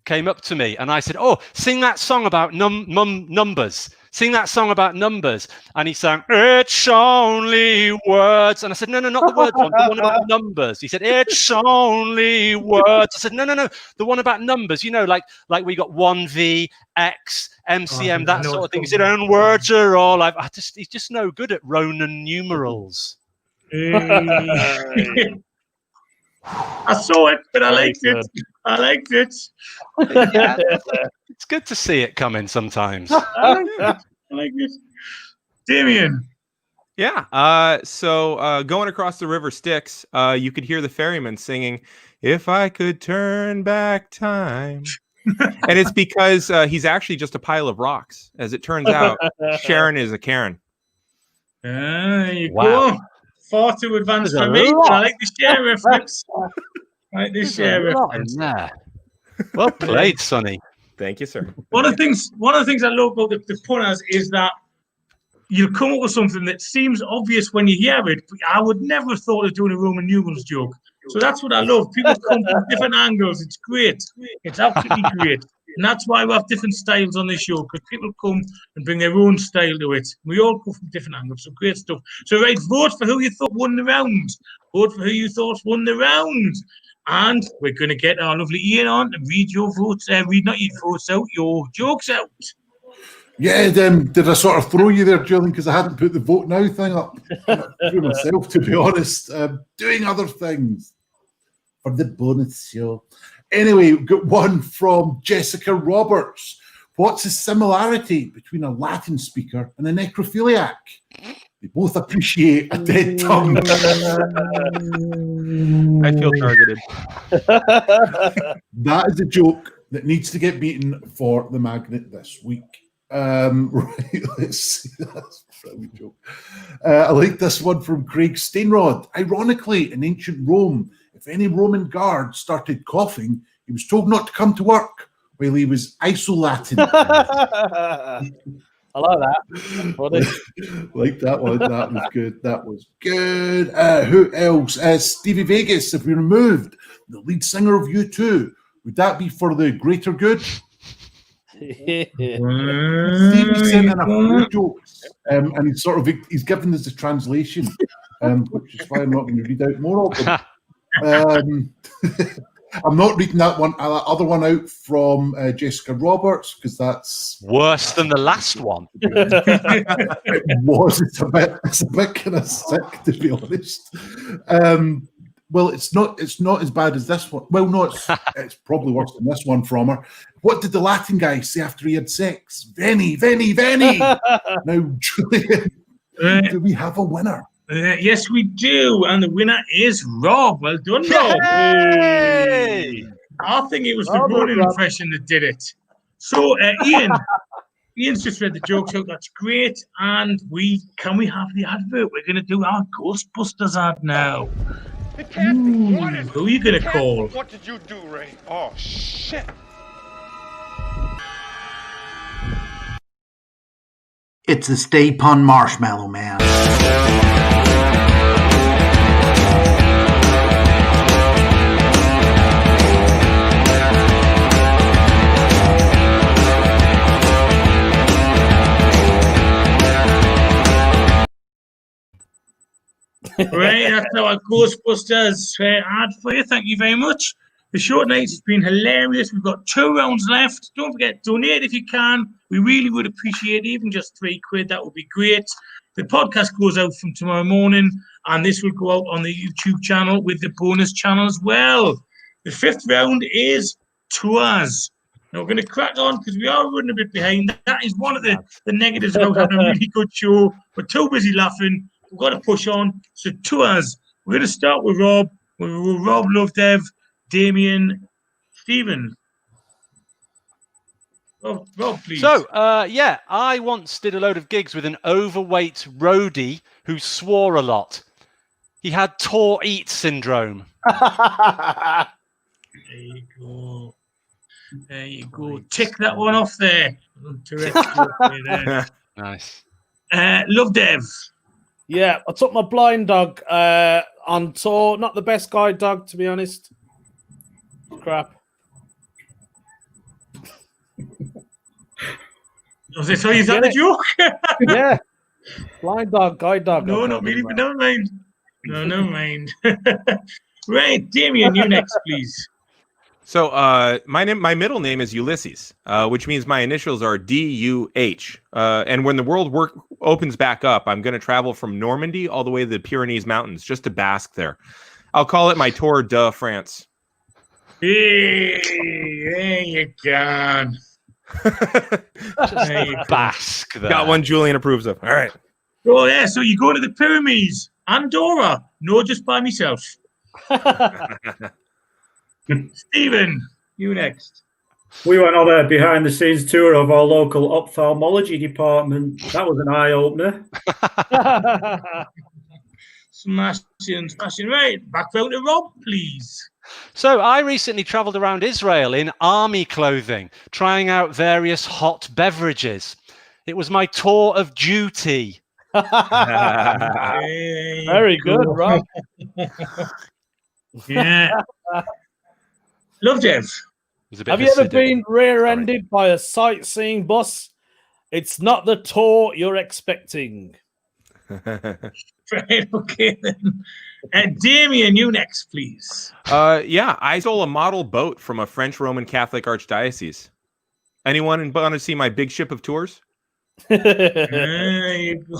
came up to me and I said, "Oh, sing that song about numbers. Sing that song about numbers." And he sang, "It's only words." And I said, "No, not the words one, the one about numbers." He said, "It's only words." I said, "No, the one about numbers. You know, like we got 1V, X, MCM, that sort of thing." He said, "And words are all." He's just no good at Roman numerals. I saw it, but I liked it. I liked it. Yeah, it's good to see it coming sometimes. I like it. Damien. Yeah. So going across the river Styx, you could hear the ferryman singing, "If I could turn back time." And it's because he's actually just a pile of rocks. As it turns out, Sharon is a Karen. There you Wow. go. Far too advanced There's for a me, but I lot. like the share reference. I like this share There's a lot reference. in there. Well played, Sonny. Thank you, sir. One of the things I love about the punters is that you'll come up with something that seems obvious when you hear it, but I would never have thought of doing a Roman numerals joke. So that's what I love. People come from different angles. It's great. It's absolutely great. And that's why we have different styles on this show, because people come and bring their own style to it. We all come from different angles, so great stuff. So, right, vote for who you thought won the round. Vote for who you thought won the round. And we're going to get our lovely Ian on and read your votes, not your votes out, your jokes out. Yeah, did I sort of throw you there, Julian, because I hadn't put the vote now thing up through myself, to be honest. Doing other things for the bonus show. Anyway, we've got one from Jessica Roberts. What's the similarity between a Latin speaker and a necrophiliac? They both appreciate a dead tongue. I feel targeted. That is a joke that needs to get beaten for the magnet this week. Right, let's see. That's a brilliant joke. I like this one from Craig Steinrod. Ironically, in ancient Rome, if any Roman guard started coughing, he was told not to come to work while he was isolating. I like that. Funny. Like that one. That was good. That was good. Who else? Stevie Vegas. If we removed the lead singer of U2, would that be for the greater good? Stevie sent in a few jokes, and he's given us a translation, which is why I'm not going to read out more of them. I'm not reading that other one out from Jessica Roberts, because that's Worse than the last one. it was. It's a bit kind of sick, to be honest. Well, it's not as bad as this one. Well, no, it's probably worse than this one from her. What did the Latin guy say after he had sex? Veni, veni, veni. Now, Julian, do we have a winner? Yes, we do. And the winner is Rob. Well done, Rob. Yay! I think it was the Ronan impression that did it. So, Ian's just read the jokes out. That's great. And can we have the advert? We're going to do our Ghostbusters ad now. It can't be. What is Who are you going to call? What did you do, Ray? Oh, shit. It's the Stay Pun Marshmallow Man. Right, that's our Ghostbusters ad for you. Thank you very much. The short night has been hilarious. We've got 2 rounds left. Don't forget, donate if you can. We really would appreciate even just £3. That would be great. The podcast goes out from tomorrow morning, and this will go out on the YouTube channel with the bonus channel as well. The 5th round is tours. Now we're going to crack on because we are running a bit behind. That is one of the negatives about having a really good show. We're too busy laughing. We've got to push on. So to us, we're going to start with Rob. With Rob, Love Dev, Damien, Stephen. Rob, please. So, I once did a load of gigs with an overweight roadie who swore a lot. He had Tourette syndrome. There you go. There you go. Tick that one off there. Nice. Love Dev. Yeah, I took my blind dog on tour. Not the best guide dog, to be honest. Crap. Was it, so is that the joke? Yeah. Blind dog, guide dog. No, not really, but never mind. No, never mind. Right, Damien, you next, please. So my middle name is Ulysses, which means my initials are DUH. And when the world opens back up, I'm going to travel from Normandy all the way to the Pyrenees Mountains just to bask there. I'll call it my Tour de France. Hey, there you go. Bask there. Got one Julian approves of. All right. Oh, yeah, so you go to the Pyramids. Andorra. No, just by myself. Stephen, you next. We went on a behind-the-scenes tour of our local ophthalmology department. That was an eye-opener. Smashing. Right, back round to Rob, please. So I recently travelled around Israel in army clothing, trying out various hot beverages. It was my tour of duty. Very good, Rob. Yeah. Love Dev. Have you ever been rear-ended by a sightseeing bus? It's not the tour you're expecting. Right, okay then. Damien, you next, please. I stole a model boat from a French Roman Catholic archdiocese. Anyone want to see my big ship of tours? There you go.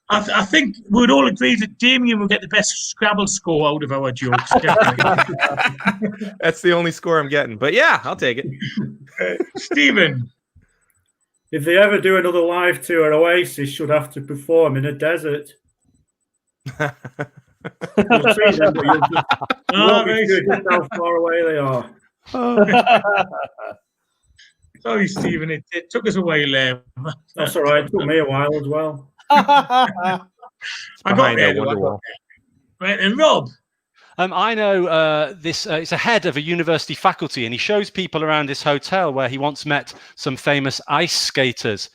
I think we'd all agree that Damien will get the best Scrabble score out of our jokes. That's the only score I'm getting. But yeah, I'll take it. Stephen. If they ever do another live tour, Oasis should have to perform in a desert. You'll see them, but you'll just won't be sure just how far away they are. Sorry, Stephen, it took us a while there. That's all right. It took me a while as well. I got there. Right, and Rob. I know this. It's a head of a university faculty, and he shows people around this hotel where he once met some famous ice skaters.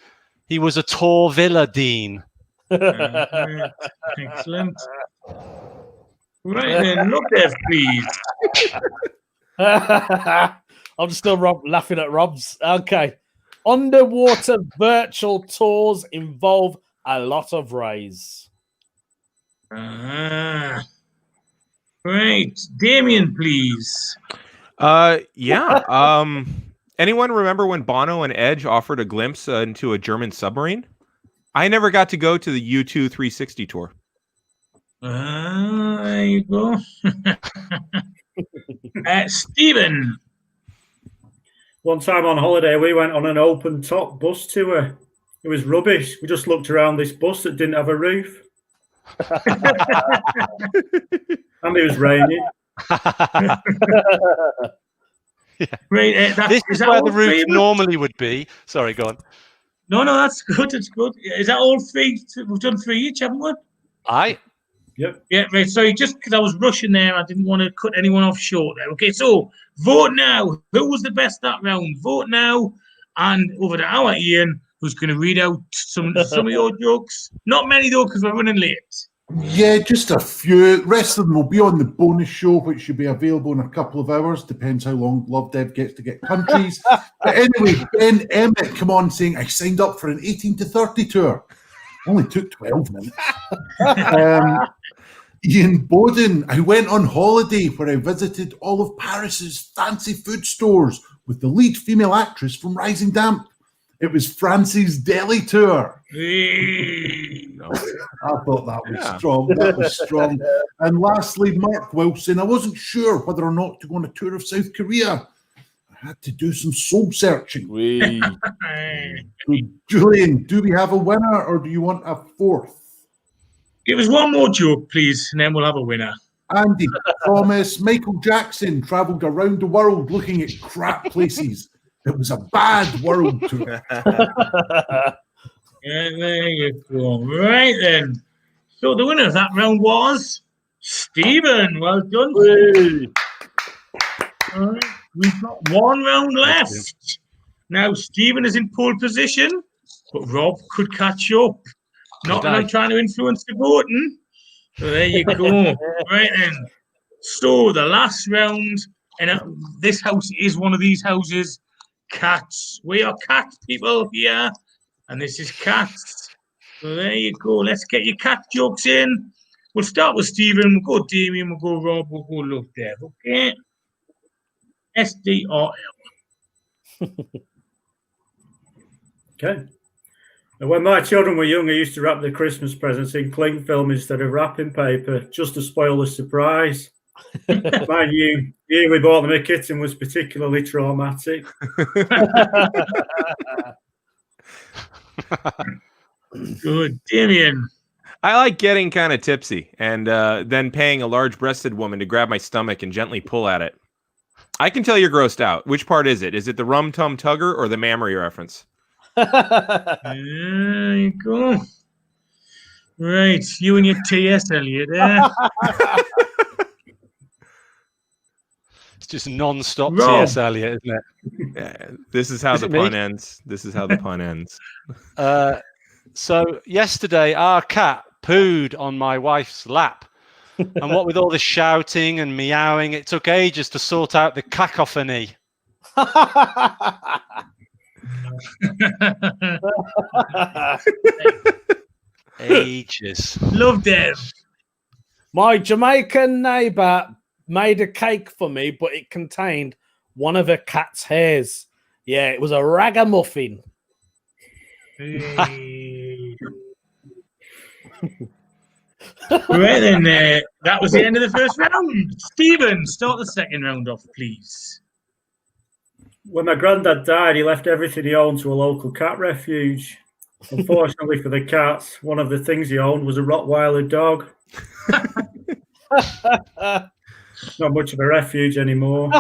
He was a Tor Villa dean. Excellent. Right then, look there, please. I'm still laughing at Rob's. Okay. Underwater virtual tours involve a lot of rays. Right. Damien, please. Anyone remember when Bono and Edge offered a glimpse into a German submarine? I never got to go to the U2 360 tour. There you go. Stephen. One time on holiday, we went on an open top bus tour. It was rubbish. We just looked around this bus that didn't have a roof. And it was raining. Right, this is where the roof normally would be. Sorry, go on. No, that's good. It's good. Is that all three? We've done three each, haven't we? Yep. Yeah, right. Sorry, just because I was rushing there, I didn't want to cut anyone off short there. Okay, so vote now. Who was the best that round? Vote now. And over to our Ian, who's going to read out some of your jokes. Not many, though, because we're running late. Yeah, just a few. The rest of them will be on the bonus show, which should be available in a couple of hours. Depends how long Love Dev gets to get countries. But anyway, Ben Emmett come on saying, I signed up for an 18 to 30 tour. Only took 12 minutes. Ian Bowden, I went on holiday where I visited all of Paris's fancy food stores with the lead female actress from Rising Damp. It was France's Deli Tour. Hey. I thought that was Yeah. strong. That was strong. And lastly, Mark Wilson. I wasn't sure whether or not to go on a tour of South Korea. I had to do some soul searching. We. So, Julian, do we have a winner or do you want a fourth? Give us one more joke, please, and then we'll have a winner. Andy, Thomas, Michael Jackson travelled around the world looking at crap places. It was a bad world tour. Yeah, there you go. Right then. So the winner of that round was Stephen. Well done. All right. We've got one round left. Now Stephen is in pole position, but Rob could catch up. Not that I'm trying to influence the voting. So there you go. Right then. So the last round, and this house is one of these houses. Cats. We are cat people here. And this is cats. So there you go. Let's get your cat jokes in. We'll start with Stephen. We'll go Damien. We'll go Rob. We'll go Love Dev. Okay? SDRL. Okay. And when my children were young, I used to wrap the Christmas presents in cling film instead of wrapping paper, just to spoil the surprise. Mind you, the year we bought them a kitten was particularly traumatic. Good. Damien. I like getting kind of tipsy and then paying a large-breasted woman to grab my stomach and gently pull at it. I can tell you're grossed out. Which part is it? Is it the Rum Tum Tugger or the Mammary reference? There you go. Right. You and your T.S. Eliot there. It's just non-stop Rob. T.S. Eliot, isn't it? Yeah, this is how Is the it me? pun ends. This is how the pun ends. So yesterday, our cat pooed on my wife's lap. And what with all the shouting and meowing, it took ages to sort out the cacophony. Ages. Love Dev. My Jamaican neighbour made a cake for me, but it contained one of her cat's hairs. Yeah, it was a ragamuffin. Hey. Right then, that was the end of the first round. Stephen, start the second round off, please. When my granddad died, he left everything he owned to a local cat refuge. Unfortunately for the cats, one of the things he owned was a Rottweiler dog. Not much of a refuge anymore.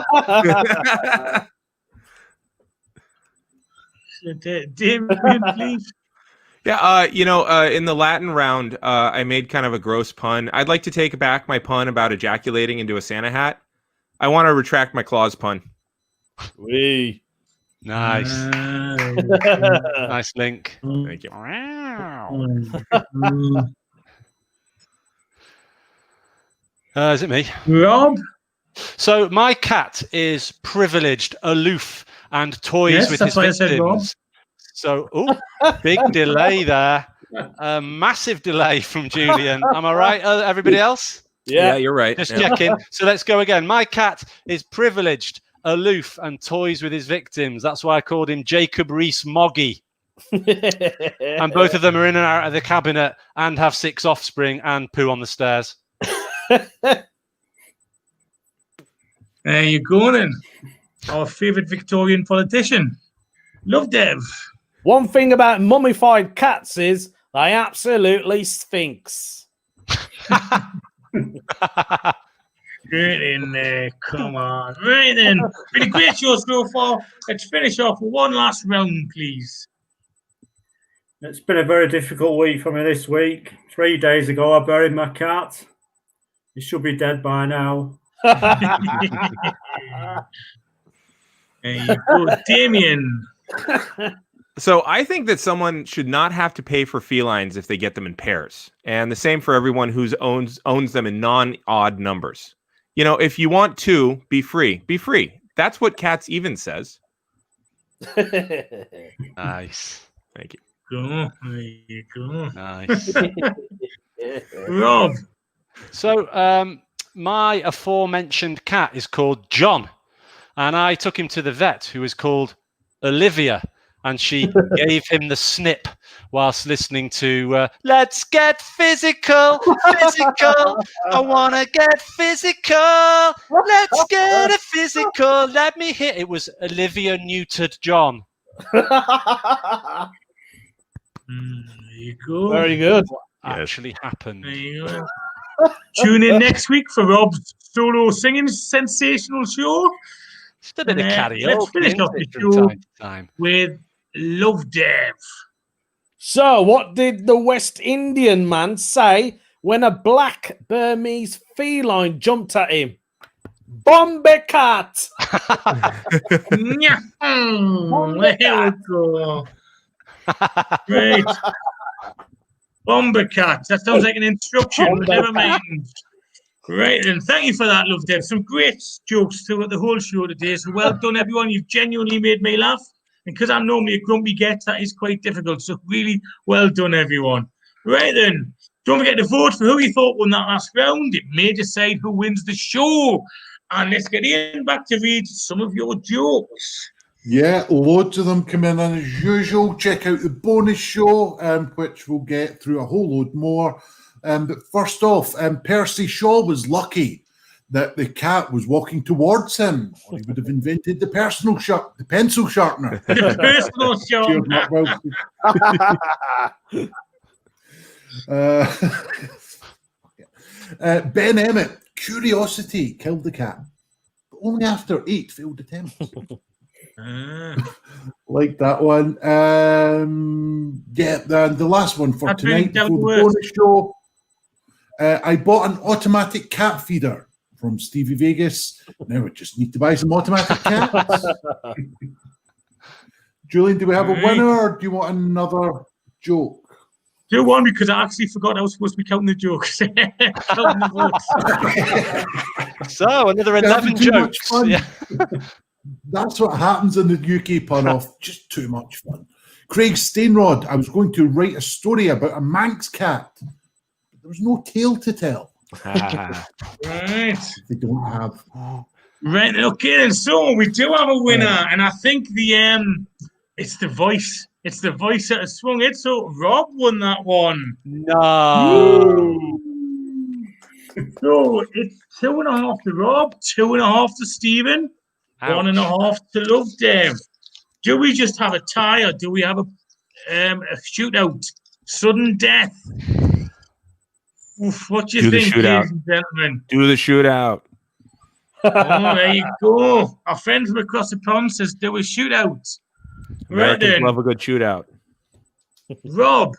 Damien, please. Yeah, in the Latin round, I made kind of a gross pun. I'd like to take back my pun about ejaculating into a Santa hat. I want to retract my claws pun. Wee. Nice. Nice link. Thank you. Is it me? Rob? So my cat is privileged, aloof, and toys Yes, with that's his why I said Rob. victims. So, big delay there. A massive delay from Julian. Am I right, everybody else? Yeah, you're right. Just Yeah. checking. So let's go again. My cat is privileged, aloof, and toys with his victims. That's why I called him Jacob Rees-Moggy. And both of them are in and out of the cabinet and have 6 offspring and poo on the stairs. There you go then. Our favourite Victorian politician. Love Dev. One thing about mummified cats is they absolutely sphinx. Get in there. Come on. Right then. Been a great show so far. Let's finish off with one last round, please. It's been a very difficult week for me this week. 3 days ago, I buried my cat. He should be dead by now. There you go. Damien. So I think that someone should not have to pay for felines if they get them in pairs, and the same for everyone who owns them in non-odd numbers. You know, if you want to be free, be free. That's what Cats Even says. Nice. Thank you. Go. There you go. Nice. Rob. So my aforementioned cat is called John, and I took him to the vet, who is called Olivia. and she gave him the snip whilst listening to Let's Get Physical, Physical. I want to get physical. Let's get it physical. Let me hit. It was Olivia Newton-John. There you go. Very good. Actually happened. There you go. Tune in next week for Rob's solo singing sensational show. Just a bit of karaoke. Let's finish off the from show time to time. with Love Dev. So, what did the West Indian man say when a black Burmese feline jumped at him? Bombay cat. Yeah. There we go. Great. Bomber cat. That sounds like an instruction, but never mind. Right, and thank you for that, Love Dev. Some great jokes throughout the whole show today. So well done, everyone. You've genuinely made me laugh. And because I'm normally a grumpy get, that is quite difficult. So really well done, everyone. Right then, don't forget to vote for who you thought won that last round. It may decide who wins the show. And let's get Ian back to read some of your jokes. Yeah, loads of them come in, and as usual, check out the bonus show, which we'll get through a whole load more. But first off, Percy Shaw was lucky that the cat was walking towards him, or he would have invented the pencil sharpener. The personal Cheers, show. Mark Wells. Ben Emmett, curiosity killed the cat, but only after 8 failed attempts. Like that one. The last one for That's tonight really before the bonus show. I bought an automatic cat feeder from Stevie Vegas. Now I just need to buy some automatic cats. Julian, do we have a winner, or do you want another joke? Do one, because I actually forgot I was supposed to be counting the jokes. Counting the votes. So another We're 11 having too much jokes. fun. Yeah. That's what happens in the UK pun off. Just too much fun. Craig Stainrod, I was going to write a story about a Manx cat, but there was no tale to tell. Right. They don't have. Right. Okay, then. So we do have a winner, and I think it's the voice. It's the voice that has swung it. So Rob won that one. No. So it's 2.5 to Rob, 2.5 to Stephen, Ouch. 1.5 to Love Dev. Do we just have a tie, or do we have a shootout? Sudden death. Oof, what do you think, ladies and gentlemen? Do the shootout. Oh, there you go. Our friend from across the pond says do a shootout. Right Americans then, love a good shootout. Rob,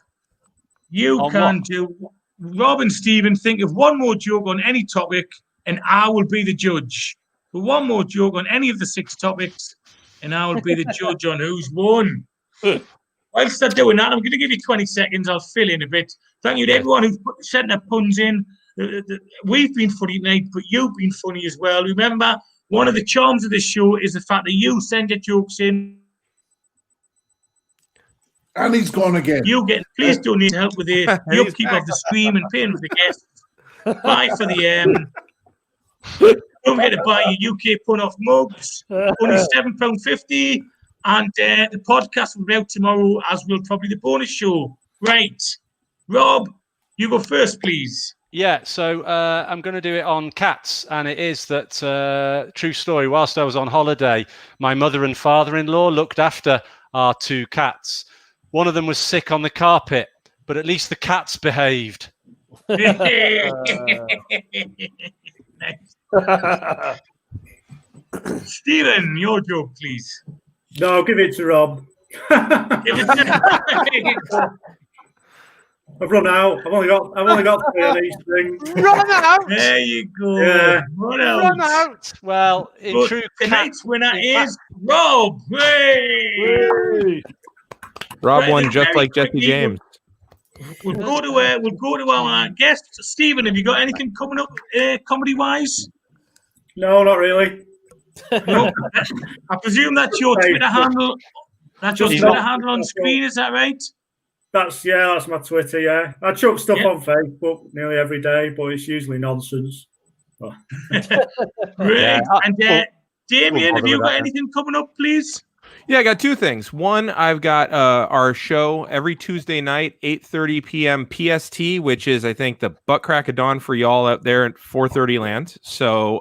you On can what? do. Rob and Stephen, think of one more joke on any topic, and I will be the judge. But one more joke on any of the 6 topics, and I will be the judge on who's won. Whilst they're doing that, I'm going to give you 20 seconds. I'll fill in a bit. Thank you to everyone who's sent their puns in. We've been funny tonight, but you've been funny as well. Remember, one of the charms of this show is the fact that you send your jokes in. And he's gone again. Please donate to help with the upkeep of the stream and paying with the guests. Buy for the don't forget to buy your UK pun off mugs. Only £7.50. And the podcast will be out tomorrow, as will probably the bonus show. Right. Rob, you go first, please. Yeah, so I'm going to do it on cats, and it is that true story. Whilst I was on holiday, my mother and father-in-law looked after our 2 cats. One of them was sick on the carpet, but at least the cats behaved. Stephen, your joke, please. No, give it to Rob. Give it to- I've run out. I've only got 3 of these things. Run out! There you go. Yeah. Run out. Well, in But true tonight's winner cat- is Rob. Hey! Rob Right, won then just very like Jesse quickly, James. We'll go to our guest, Stephen. Have you got anything coming up, comedy-wise? No, not really. No. I presume that's your Twitter handle. That's your Just Twitter not- handle on screen. Is that right? That's my Twitter. Yeah, I chuck stuff Yeah. on Facebook nearly every day, but it's usually nonsense. Great. Yeah. And Damien, We'll have you bother got with that. anything coming up, please? Yeah, I got two things. One, I've got our show every Tuesday night, 8:30 p.m. PST, which is, I think, the butt crack of dawn for y'all out there at 4:30 land. So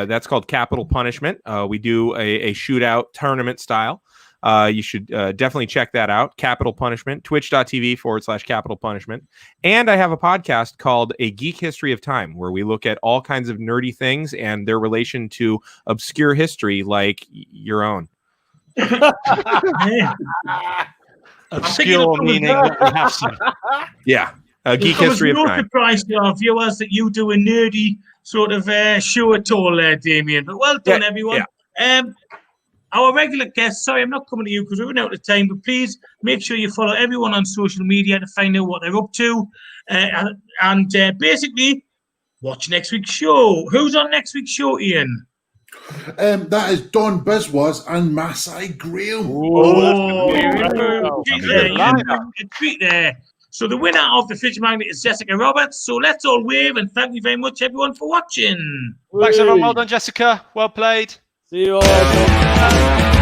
that's called Capital Punishment. We do a shootout tournament style. You should definitely check that out. Capital Punishment, twitch.tv/Capital Punishment. And I have a podcast called A Geek History of Time, where we look at all kinds of nerdy things and their relation to obscure history like your own. Obscure meaning what we have seen. Yeah, A Geek History of No Time. surprise to our viewers that you do a nerdy sort of show at all there, Damien. But well done, everyone. Our regular guests, sorry, I'm not coming to you because we're running out of time, but please make sure you follow everyone on social media to find out what they're up to. And basically, watch next week's show. Who's on next week's show, Ian? That is Don Biswas and Masai Graham. A treat there. So the winner of the Fridge Magnet is Jessica Roberts. So let's all wave and thank you very much, everyone, for watching. Thanks, everyone. Well done, Jessica. Well played. See you all.